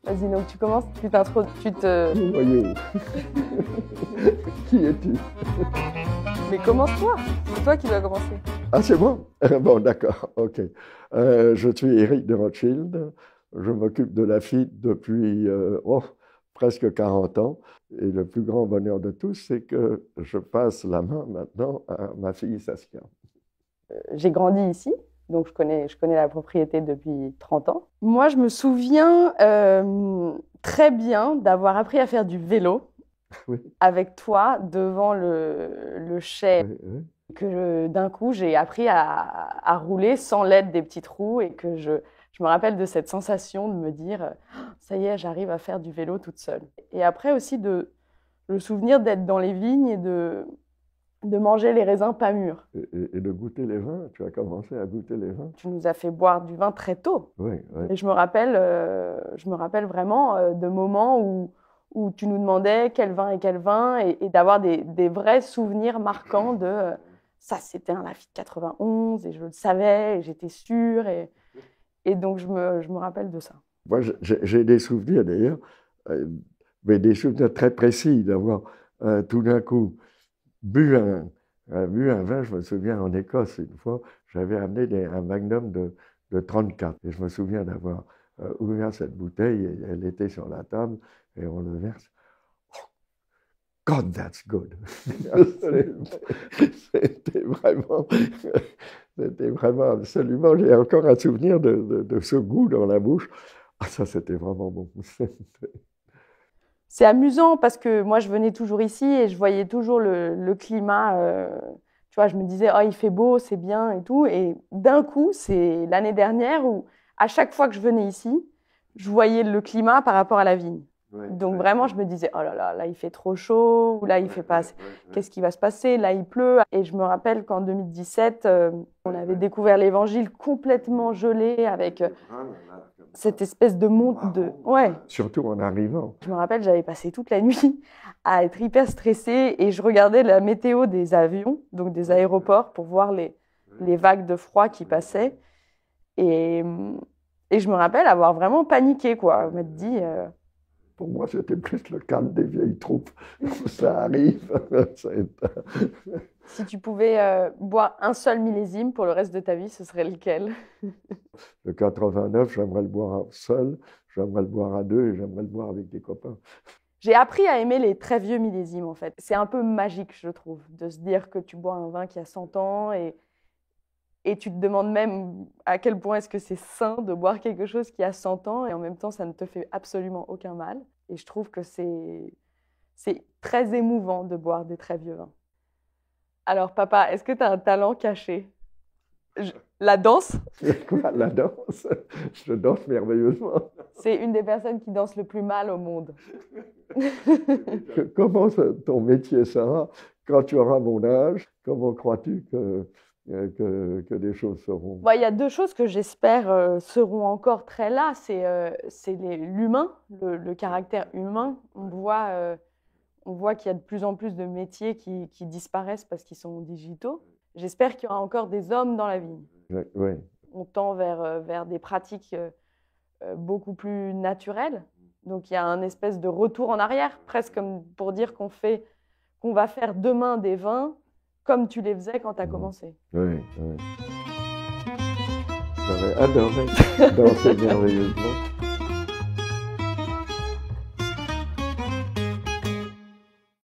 Vas-y, donc tu commences, tu t'introduis, tu te... Voyez Qui es-tu? Mais commence-toi, c'est toi qui dois commencer. Ah, c'est moi? Bon, d'accord, ok. Je suis Éric de Rothschild. Je m'occupe de la FIT depuis presque 40 ans. Et le plus grand bonheur de tous, c'est que je passe la main maintenant à ma fille Saskia. J'ai grandi ici, donc je connais la propriété depuis 30 ans. Moi, je me souviens très bien d'avoir appris à faire du vélo Oui. avec toi devant le chai. Oui, oui. Que d'un coup, j'ai appris à rouler sans l'aide des petites roues et que je me rappelle de cette sensation de me dire « ça y est, j'arrive à faire du vélo toute seule ». Et après aussi, le souvenir d'être dans les vignes et de manger les raisins pas mûrs. Et de goûter les vins, tu as commencé à goûter les vins? Tu nous as fait boire du vin très tôt. Oui, oui. Et je me rappelle vraiment de moments où tu nous demandais quel vin et d'avoir des vrais souvenirs marquants de ça, c'était un Lafite 91 et je le savais et j'étais sûre. Et donc, je me rappelle de ça. Moi, j'ai des souvenirs d'ailleurs, mais des souvenirs très précis d'avoir tout d'un coup bu un vin. Je me souviens en Écosse, une fois, j'avais amené un magnum de 34. Et je me souviens d'avoir ouvert cette bouteille, et elle était sur la table, et on le verse. Oh, God, that's good! C'était vraiment absolument. J'ai encore un souvenir de ce goût dans la bouche. Ah, ça, c'était vraiment bon. C'est amusant parce que moi, je venais toujours ici et je voyais toujours le climat. Tu vois, je me disais, oh, il fait beau, c'est bien et tout. Et d'un coup, c'est l'année dernière où, à chaque fois que je venais ici, je voyais le climat par rapport à la vigne. Ouais, donc vraiment, je me disais, oh là, il fait trop chaud, ou là, il fait pas assez. Qu'est-ce qui va se passer? Là, il pleut. Et je me rappelle qu'en 2017, on avait découvert l'évangile complètement gelé avec cette espèce de monte. Ouais. Surtout en arrivant. Je me rappelle, j'avais passé toute la nuit à être hyper stressée et je regardais la météo des avions, donc des aéroports, pour voir les vagues de froid qui passaient. Et je me rappelle avoir vraiment paniqué, quoi. On m'a dit... Pour moi, c'était plus le calme des vieilles troupes. Ça arrive. Si tu pouvais boire un seul millésime pour le reste de ta vie, ce serait lequel? Le 89, j'aimerais le boire seul, j'aimerais le boire à deux et j'aimerais le boire avec des copains. J'ai appris à aimer les très vieux millésimes, en fait. C'est un peu magique, je trouve, de se dire que tu bois un vin qui a 100 ans et tu te demandes même à quel point est-ce que c'est sain de boire quelque chose qui a 100 ans et en même temps, ça ne te fait absolument aucun mal. Et je trouve que c'est très émouvant de boire des très vieux vins. Alors, papa, est-ce que tu as un talent caché? La danse? Quoi, la danse? Je danse merveilleusement. C'est une des personnes qui danse le plus mal au monde. Comment ton métier sera quand tu auras mon âge? Comment crois-tu que des choses seront? Il y a deux choses que j'espère seront encore très là. C'est l'humain, le caractère humain. On voit qu'il y a de plus en plus de métiers qui disparaissent parce qu'ils sont digitaux. J'espère qu'il y aura encore des hommes dans la vigne. Oui. On tend vers des pratiques beaucoup plus naturelles. Donc il y a un espèce de retour en arrière, presque comme pour dire qu'on va faire demain des vins comme tu les faisais quand tu as commencé. Oui, oui. J'aurais adoré danser merveilleusement.